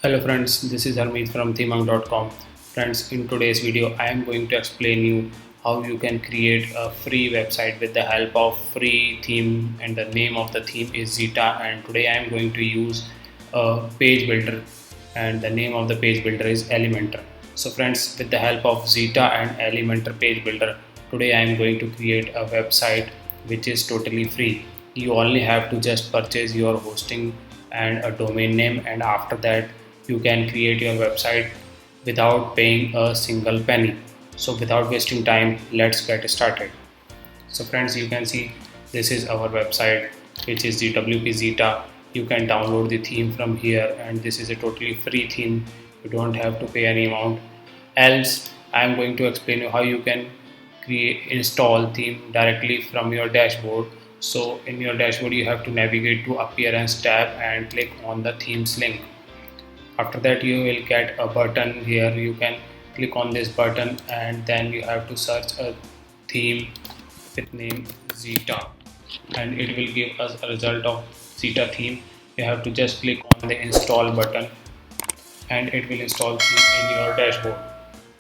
Hello friends, this is Harmeet from themang.com. Friends, in today's video I am going to explain you how you can create a free website with the help of free theme, and the name of the theme is Zeta, and today I am going to use a page builder, and the name of the page builder is Elementor. So friends, with the help of Zeta and Elementor page builder, today I am going to create a website which is totally free. You only have to just purchase your hosting and a domain name, and after that you can create your website without paying a single penny. So without wasting time, let's get started. So friends, you can see this is our website, which is the WP Zeta. You can download the theme from here, and this is a totally free theme. You don't have to pay any amount. Else I am going to explain you how you can install theme directly from your dashboard. So in your dashboard you have to navigate to appearance tab and click on the themes link. After that you will get a button here. You can click on this button and then you have to search a theme with name Zeta, and it will give us a result of Zeta theme. You have to just click on the install button and it will install theme in your dashboard.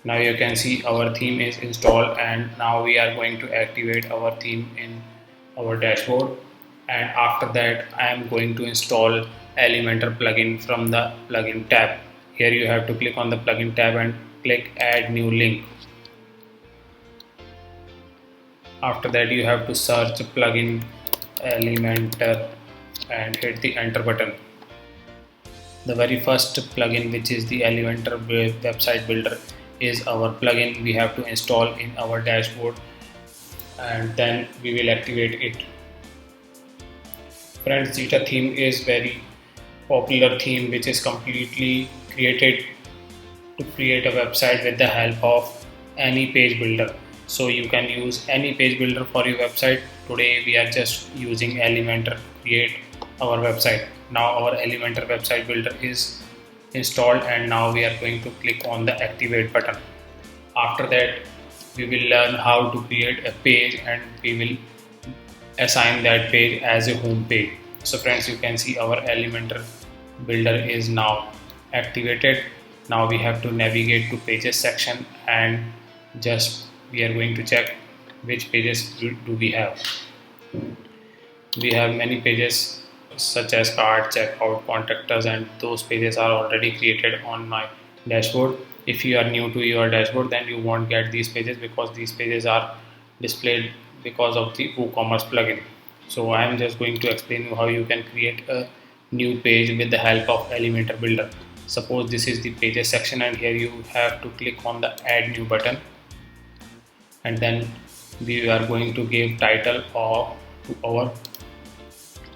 Now you can see our theme is installed, and now we are going to activate our theme in our dashboard. And after that I am going to install Elementor plugin from the plugin tab. Here you have to click on the plugin tab and click add new link. After that you have to search plugin Elementor and hit the enter button. The very first plugin, which is the Elementor website builder, is our plugin we have to install in our dashboard, and then we will activate it. Friends, Zeta theme is very popular theme which is completely created to create a website with the help of any page builder. So you can use any page builder for your website. Today we are just using Elementor to create our website. Now our Elementor website builder is installed, and now we are going to click on the activate button. After that we will learn how to create a page, and we will assign that page as a home page. So friends, you can see our Elementor builder is now activated. Now we have to navigate to pages section, and just we are going to check which pages do we have. We have many pages such as cart, checkout, contact us, and those pages are already created on my dashboard. If you are new to your dashboard, then you won't get these pages because these pages are displayed because of the WooCommerce plugin. So I am just going to explain you how you can create a new page with the help of Elementor builder. Suppose this is the pages section, and here you have to click on the add new button, and then we are going to give title of to our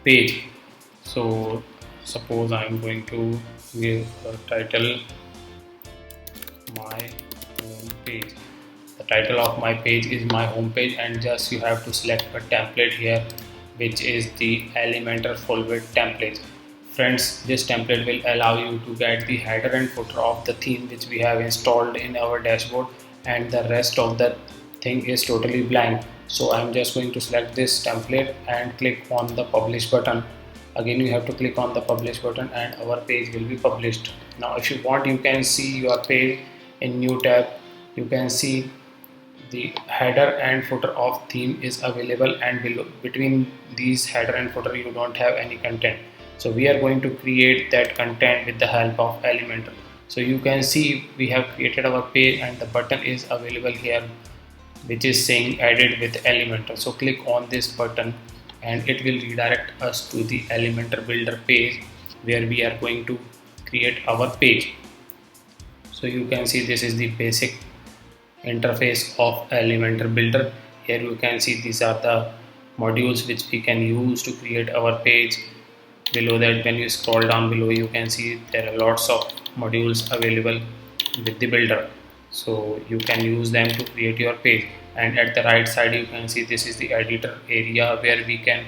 page. So suppose I am going to give a title my home page. The title of my page is my home page, and just you have to select a template here, which is the Elementor full width template. Friends, this template will allow you to get the header and footer of the theme which we have installed in our dashboard, and the rest of the thing is totally blank. So I'm just going to select this template and click on the publish button. Again you have to click on the publish button and our page will be published. Now if you want, you can see your page in new tab. You can see the header and footer of theme is available, and below between these header and footer you don't have any content. So we are going to create that content with the help of Elementor. So you can see we have created our page, and the button is available here which is saying added with Elementor. So click on this button and it will redirect us to the Elementor builder page where we are going to create our page. So you can see this is the basic interface of Elementor builder. Here you can see these are the modules which we can use to create our page. Below that, when you scroll down below, you can see there are lots of modules available with the builder, so you can use them to create your page. And at the right side you can see this is the editor area where we can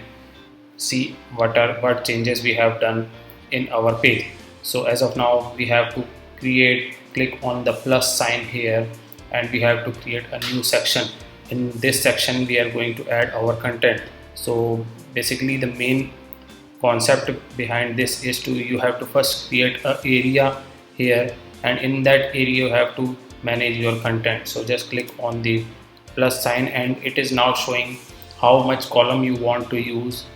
see what changes we have done in our page. So as of now we have to click on the plus sign here, and we have to create a new section. In this section we are going to add our content. So basically the main concept behind this is you have to first create an area here, and in that area you have to manage your content. So just click on the plus sign and it is now showing how much column you want to use.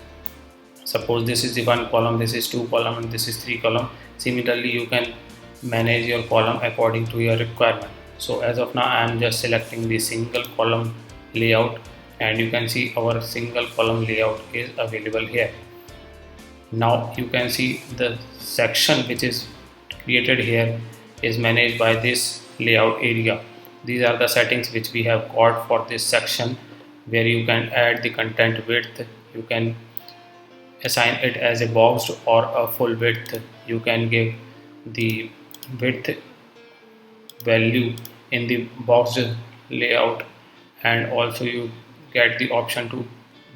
Suppose this is the one column, this is two column, and this is three column. Similarly you can manage your column according to your requirement. So as of now I am just selecting the single column layout, and you can see our single column layout is available here. Now you can see the section which is created here is managed by this layout area. These are the settings which we have got for this section, where you can add the content width, you can assign it as a boxed or a full width, you can give the width value in the boxed layout, and also you get the option to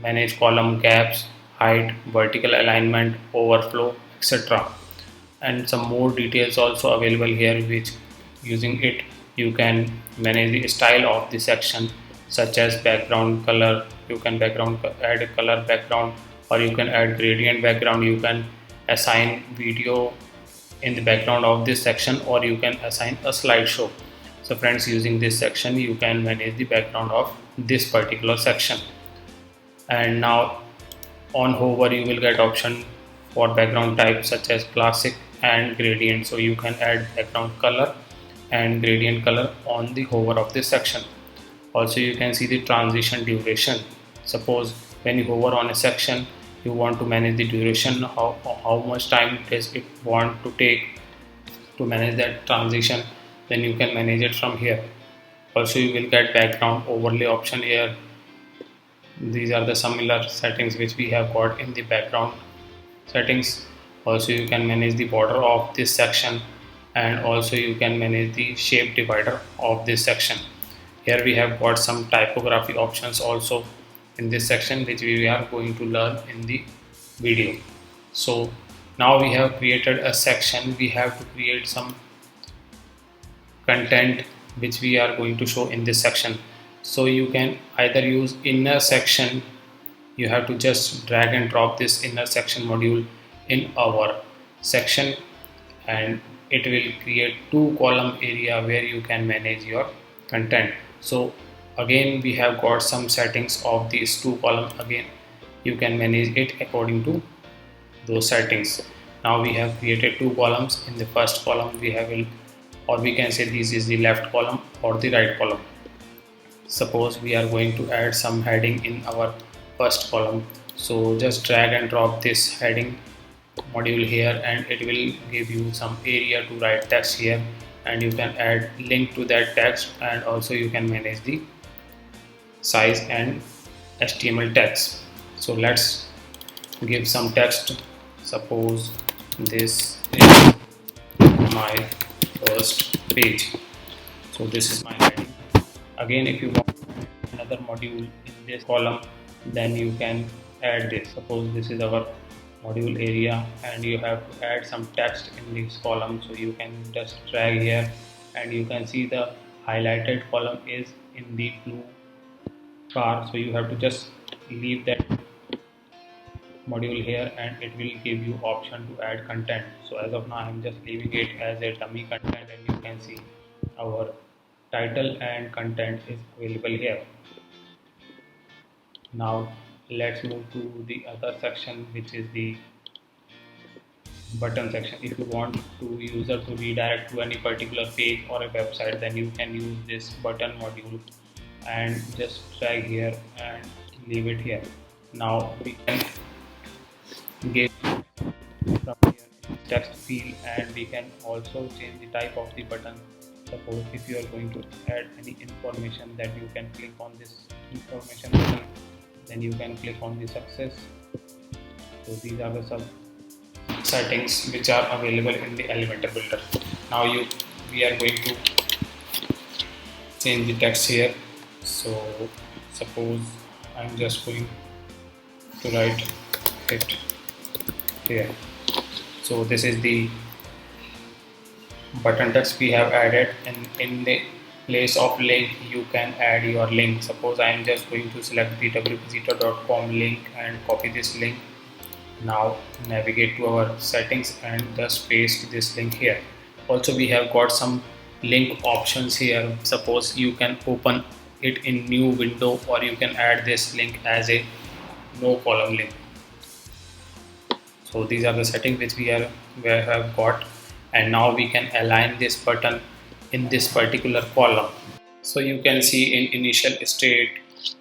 manage column gaps, height, vertical alignment, overflow, etc. And some more details also available here, which using it you can manage the style of the section, such as background color. You can add a color background, or you can add gradient background. You can assign video in the background of this section, or you can assign a slideshow. So friends, using this section you can manage the background of this particular section. And now on hover you will get option for background type such as classic and gradient. So you can add background color and gradient color on the hover of this section. Also you can see the transition duration. Suppose when you hover on a section, you want to manage the duration, how much time does it want to take to manage that transition, then you can manage it from here. Also you will get background overlay option here. These are the similar settings which we have got in the background settings. Also you can manage the border of this section, and also you can manage the shape divider of this section. Here we have got some typography options also in this section, which we are going to learn in the video. So now we have created a section, we have to create some content which we are going to show in this section. So you can either use inner section, you have to just drag and drop this inner section module in our section, and it will create two column area where you can manage your content. So again we have got some settings of these two column, again you can manage it according to those settings. Now we have created two columns. In the first column we have, or we can say this is the left column or the right column. Suppose we are going to add some heading in our first column, so just drag and drop this heading module here, and it will give you some area to write text here, and you can add link to that text, and also you can manage the size and HTML text. So let's give some text. Suppose this is my first page, so this is my heading. Again, if you want another module in this column, then you can add this. Suppose this is our module area, and you have to add some text in this column, so you can just drag here, and you can see the highlighted column is in the blue bar, so you have to just leave that module here, and it will give you option to add content. So as of now I am just leaving it as a dummy content, and you can see our title and content is available here. Now let's move to the other section, which is the button section. If you want to user to redirect to any particular page or a website, then you can use this button module and just drag here and leave it here. Now we can give from here text field, and we can also change the type of the button. Suppose if you are going to add any information, that you can click on this information button, then you can click on the success. So these are the some settings which are available in the Elementor Builder. Now we are going to change the text here. So suppose I'm just going to write it here. So this is the button text we have added, and in the place of link you can add your link. Suppose I am just going to select the wpvisitor.com link and copy this link. Now navigate to our settings and just paste this link here. Also we have got some link options here. Suppose you can open it in new window, or you can add this link as a no column link. So these are the settings which we have got, and now we can align this button in this particular column. So you can see in initial state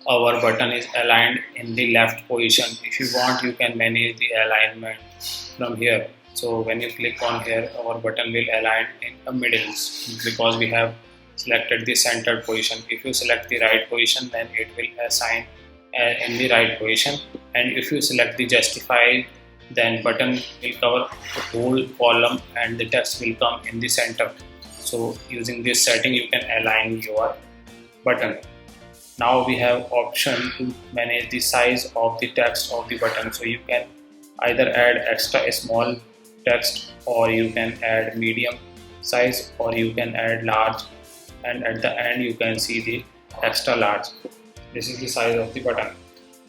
our button is aligned in the left position. If you want, you can manage the alignment from here. So when you click on here, our button will align in the middle because we have selected the centered position. If you select the right position, then it will assign in the right position, and if you select the justified, then button will cover the whole column and the text will come in the center. So using this setting, you can align your button. Now we have option to manage the size of the text of the button. So you can either add extra small text, or you can add medium size, or you can add large, and at the end you can see the extra large. This is the size of the button.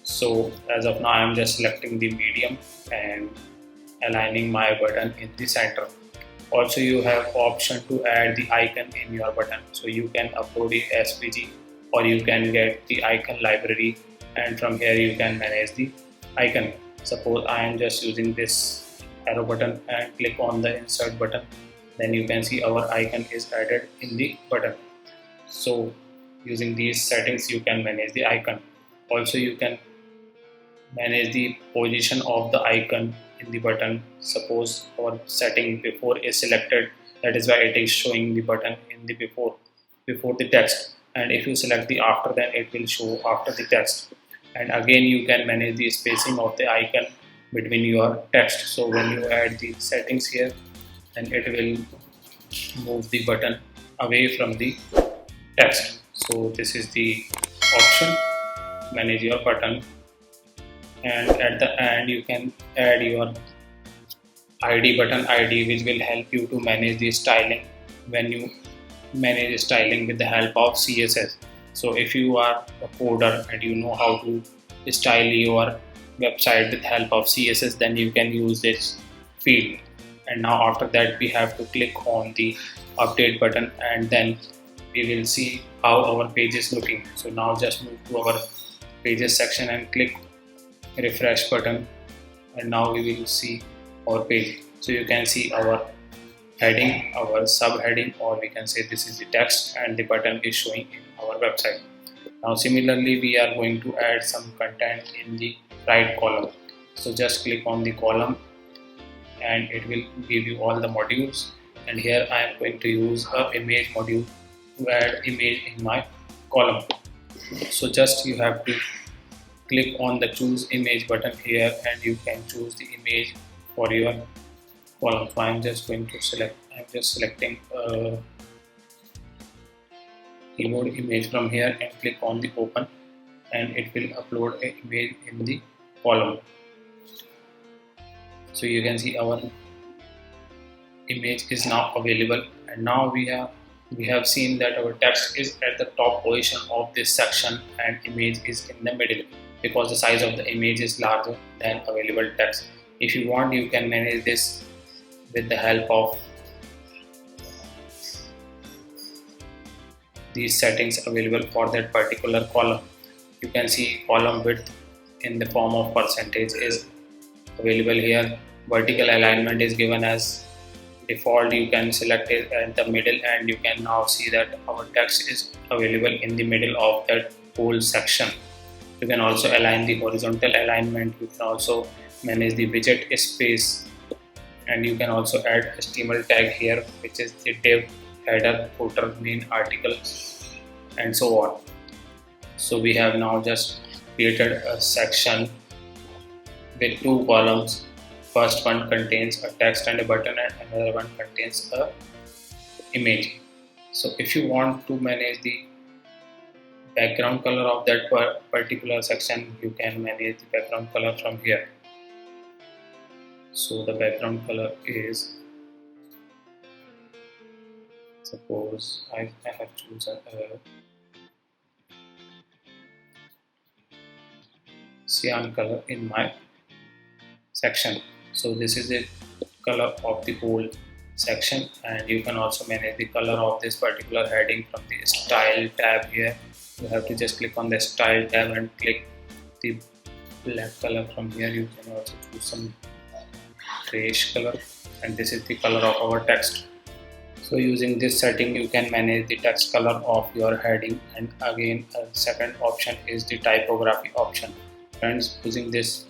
So as of now I am just selecting the medium and aligning my button in the center. Also you have option to add the icon in your button. So you can upload a SVG, or you can get the icon library, and from here you can manage the icon. Suppose I am just using this arrow button and click on the insert button, then you can see our icon is added in the button. So using these settings you can manage the icon. Also you can manage the position of the icon in the button. Suppose our setting before is selected, that is why it is showing the button in the before the text, and if you select the after, then it will show after the text. And again you can manage the spacing of the icon between your text. So when you add the settings here, then it will move the button away from the text. So this is the option, manage your button. And at the end you can add your ID, button ID, which will help you to manage the styling when you manage styling with the help of CSS. So if you are a coder and you know how to style your website with help of CSS, then you can use this field. And now after that we have to click on the update button, and then we will see how our page is looking. So now just move to our pages section and click refresh button, and now we will see our page. So you can see our heading, our subheading, or we can say this is the text, and the button is showing in our website. Now similarly we are going to add some content in the right column. So just click on the column and it will give you all the modules, and here I am going to use a image module to add image in my column. So just you have to click on the choose image button here, and you can choose the image for your column. So I'm just selecting keyboard image from here and click on the open, and it will upload an image in the column. So you can see our image is now available, and now we have seen that our text is at the top position of this section and image is in the middle, because the size of the image is larger than available text. If you want, you can manage this with the help of these settings available for that particular column. You can see column width in the form of percentage is available here. Vertical alignment is given as default. You can select it at the middle, and you can now see that our text is available in the middle of that whole section. You can also align the horizontal alignment. You can also manage the widget space, and you can also add HTML tag here, which is the div, header, footer, main article, and so on. So we have now just created a section with two columns. First one contains a text and a button, and another one contains a image. So if you want to manage the background color of that particular section, you can manage the background color from here. So the background color is, suppose I have chosen a cyan color in my section. So this is the color of the whole section, and you can also manage the color of this particular heading from the style tab here. You have to just click on the style tab and click the black color. From here you can also choose some grayish color, and this is the color of our text. So using this setting you can manage the text color of your heading. And again, a second option is the typography option. Friends, using this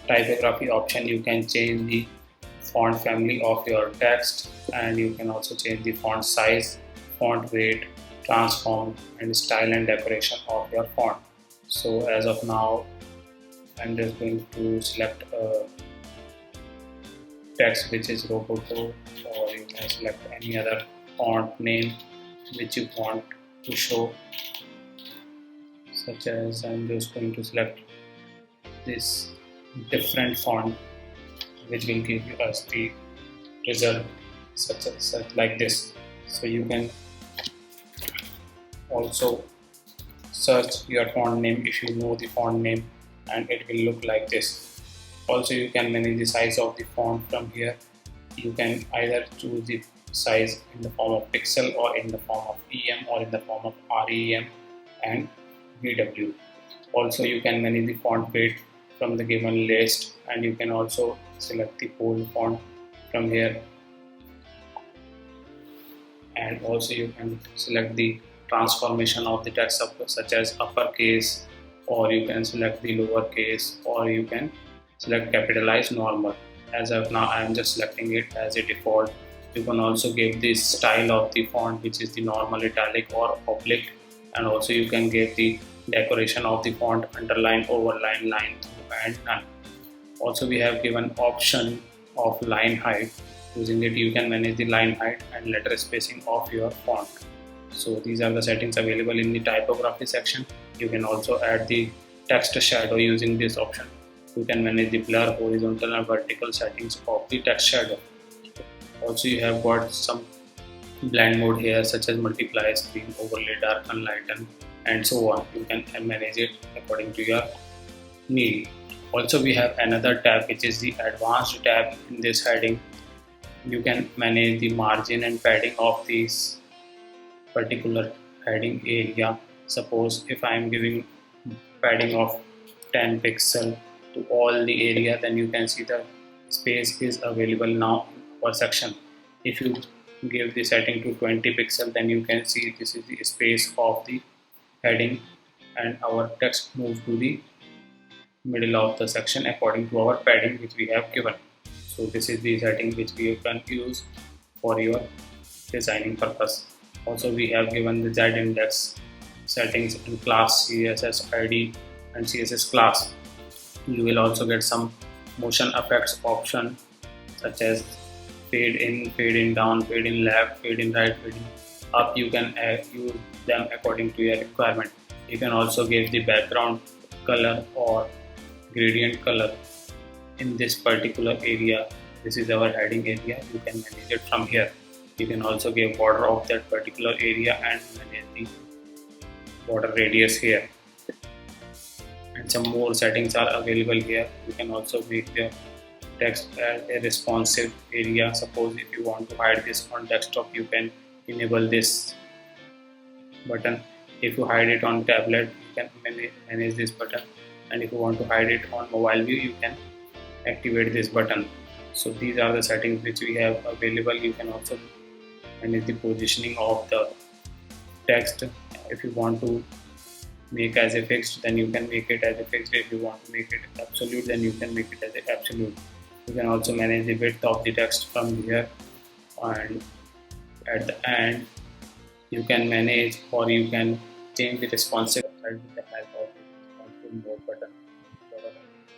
typography option you can change the font family of your text, and you can also change the font size, font weight, transform, and style and decoration of your font. So as of now I'm just going to select a text which is Roboto, or you can select any other font name which you want to show, such as I'm just going to select this different font which will give us the result such like this. So you can also search your font name if you know the font name, and it will look like this. Also you can manage the size of the font from here. You can either choose the size in the form of pixel, or in the form of EM, or in the form of REM and VW. Also you can manage the font weight from the given list, and you can also select the bold font from here, and also you can select the transformation of the text such as uppercase, or you can select the lowercase, or you can select capitalized normal. As of now I am just selecting it as a default. You can also give the style of the font, which is the normal, italic, or oblique, and also you can give the decoration of the font, underline, overline, line through, and none. Also we have given option of line height. Using it you can manage the line height and letter spacing of your font. So these are the settings available in the typography section. You can also add the text shadow using this option. You can manage the blur, horizontal and vertical settings of the text shadow. Also you have got some blend mode here, such as multiply, screen, overlay, darken, lighten, and so on. You can manage it according to your need. Also we have another tab which is the advanced tab. In this heading you can manage the margin and padding of this particular heading area. Suppose if I am giving padding of 10 pixel to all the area, then you can see the space is available now per section. If you give the setting to 20 pixel, then you can see this is the space of the heading, and our text moves to the middle of the section according to our padding which we have given. So this is the setting which we can use for your designing purpose. Also we have given the Z index settings in class, CSS ID and CSS class. You will also get some motion effects option, such as fade in down, fade in left, fade in right, fade in up. You can use them according to your requirement. You can also give the background color or gradient color in this particular area. This is our heading area. You can manage it from here. You can also give border of that particular area and manage the border radius here. And some more settings are available here. You can also make the text as a responsive area. Suppose if you want to hide this on desktop, you can enable this button. If you hide it on tablet, you can manage this button, and if you want to hide it on mobile view, you can activate this button. So these are the settings which we have available. You can also manage the positioning of the text. If you want to make as a fixed, then you can make it as a fixed. If you want to make it absolute, then you can make it as a absolute. You can also manage the width of the text from here, and at the end you can manage, or you can change the responsive with the help of the responsive mode button.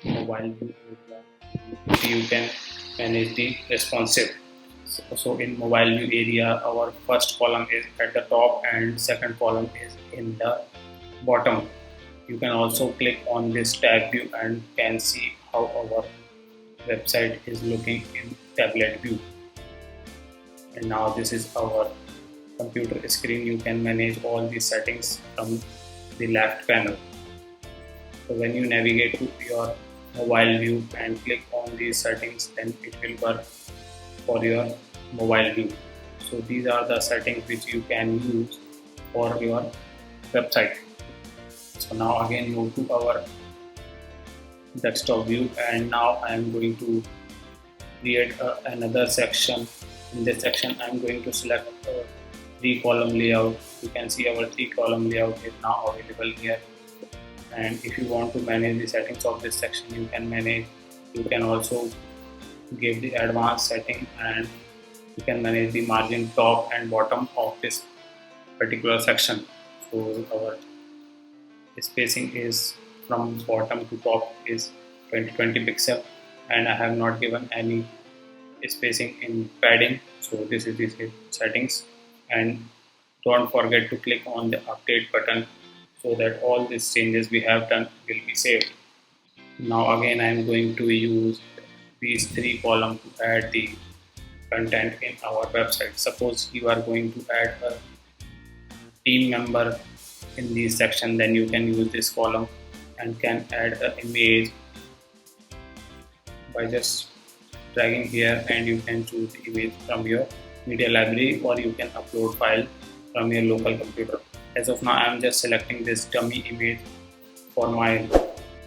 Mobile view area, you can manage the responsive. So in mobile view area, our first column is at the top and second column is in the bottom. You can also click on this tab view and can see how our website is looking in tablet view. And now this is our computer screen. You can manage all these settings from the left panel. So when you navigate to your mobile view and click on these settings, then it will work for your mobile view. So these are the settings which you can use for your website. So now again move to our desktop view, and now I am going to create another section. In this section I am going to select a 3-column layout. You can see our 3-column layout is now available here. And if you want to manage the settings of this section, you can manage. You can also give the advanced setting, and you can manage the margin top and bottom of this particular section. So our spacing is from bottom to top is 20 pixel, and I have not given any spacing in padding. So this is the settings, and don't forget to click on the update button so that all these changes we have done will be saved. Now again I am going to use these 3 columns to add the content in our website. Suppose you are going to add a team member in this section, then you can use this column and can add an image by just dragging here, and you can choose the image from your media library, or you can upload file from your local computer. As of now I am just selecting this dummy image for my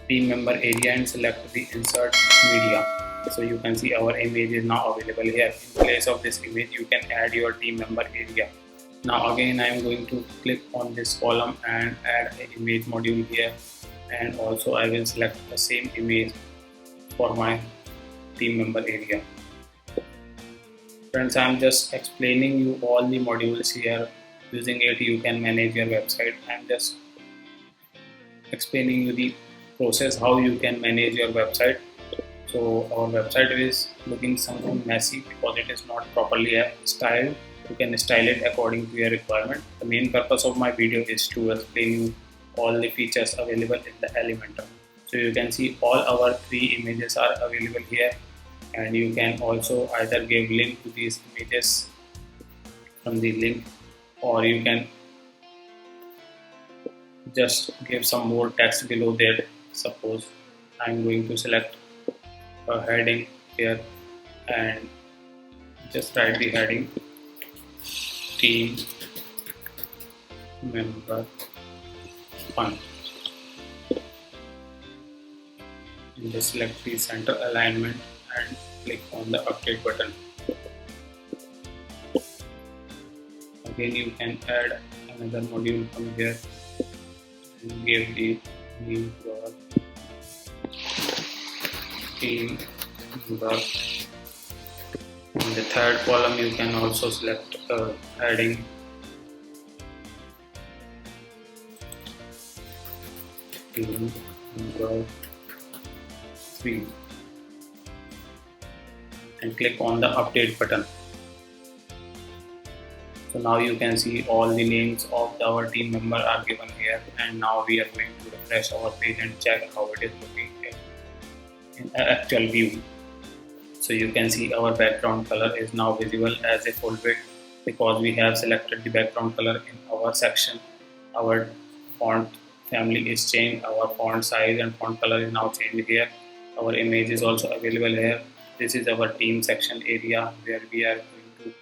team member area and select the insert media. So you can see our image is now available here. In place of this image you can add your team member area. Now again I am going to click on this column and add an image module here, and also I will select the same image for my team member area. Friends, I am just explaining you all the modules here. Using it you can manage your website. I am just explaining you the process how you can manage your website. So our website is looking something messy because it is not properly styled. You can style it according to your requirement. The main purpose of my video is to explain you all the features available in the Elementor. So you can see all our 3 images are available here, and you can also either give link to these images from the link, or you can just give some more text below there. Suppose I am going to select a heading here and just write the heading team member 1, and just select the center alignment and click on the update button. Again you can add another module from here and give the name to our team member. In the 3rd column you can also select heading team member 3 and click on the update button. So now you can see all the names of our team member are given here, and now we are going to refresh our page and check how it is looking in actual view. So you can see our background color is now visible as a full width because we have selected the background color in our section. Our font family is changed, our font size and font color is now changed here. Our image is also available here. This is our team section area where we are going to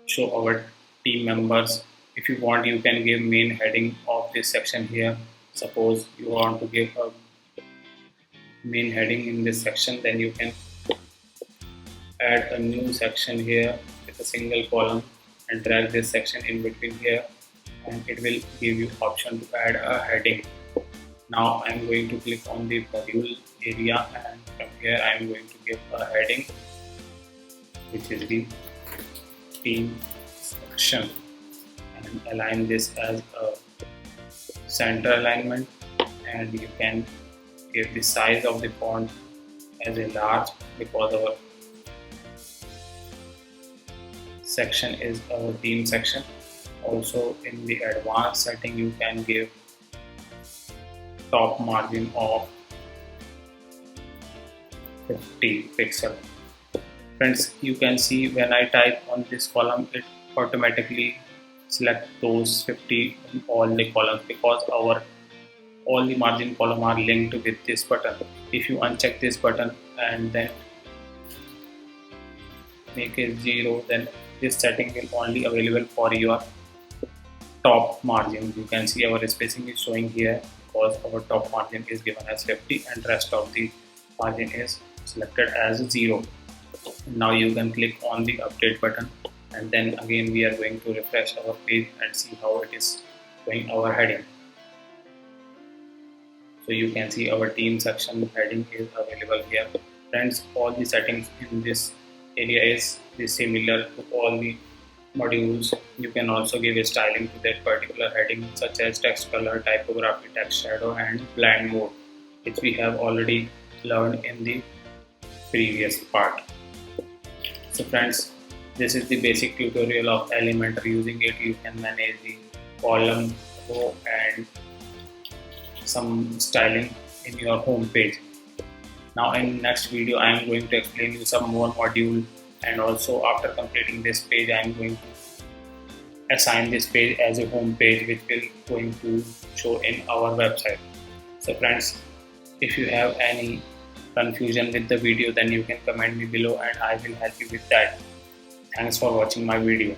show our team members. If you want you can give main heading of this section here. Suppose you want to give a main heading in this section, then you can add a new section here with a single column and drag this section in between here, and it will give you option to add a heading. Now I am going to click on the module area, and from here I am going to give a heading which is the team section, and align this as a center alignment, and you can give the size of the font as a large because our section is our team section. Also in the advanced setting you can give top margin of 50 pixel. Friends, you can see when I type on this column it automatically select those 50 in all the columns because all the margin column are linked with this button. If you uncheck this button and then make it 0, then this setting will only available for your top margin. You can see our spacing is showing here because our top margin is given as 50 and rest of the margin is selected as 0. Now you can click on the update button, and then again we are going to refresh our page and see how it is going our heading. So you can see our team section heading is available here. Friends, all the settings in this area is similar to all the modules. You can also give a styling to that particular heading, such as text color, typography, text shadow and blend mode, which we have already learned in the previous part. So friends, this is the basic tutorial of Elementor. Using it you can manage the column, row and some styling in your home page. Now in next video I am going to explain you some more module, and also after completing this page I am going to assign this page as a home page which will going to show in our website. So friends, if you have any confusion with the video, then you can comment me below and I will help you with that. Thanks for watching my video.